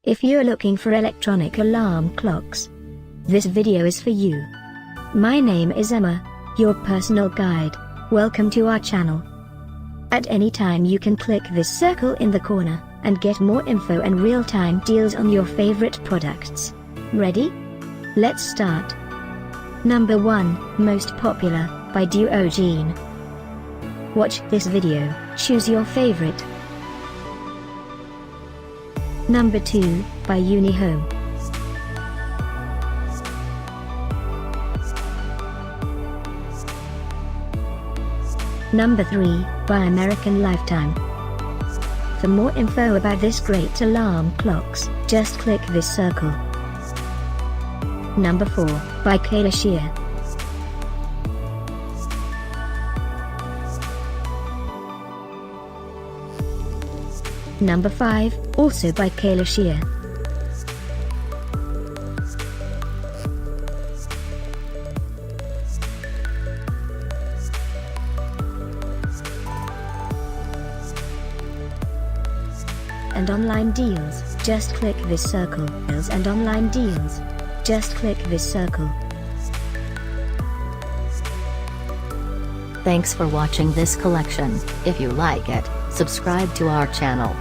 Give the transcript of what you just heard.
If you're looking for electronic alarm clocks, this video is for you. My name is Emma, your personal guide. Welcome to our channel. At any time you can click this circle in the corner, and get more info and real-time deals on your favorite products. Ready? Let's start. Number 1, Most Popular, by DUOJIN. Watch this video, choose your favorite. Number 2, by Unihome. Number 3, by American Lifetime. For more info about this great alarm clocks, just click this circle. Number 4, by Kaylocheer. Number 5, also by Kaylocheer. And online deals, just click this circle. And online deals, just click this circle. Thanks for watching this collection. If you like it, subscribe to our channel.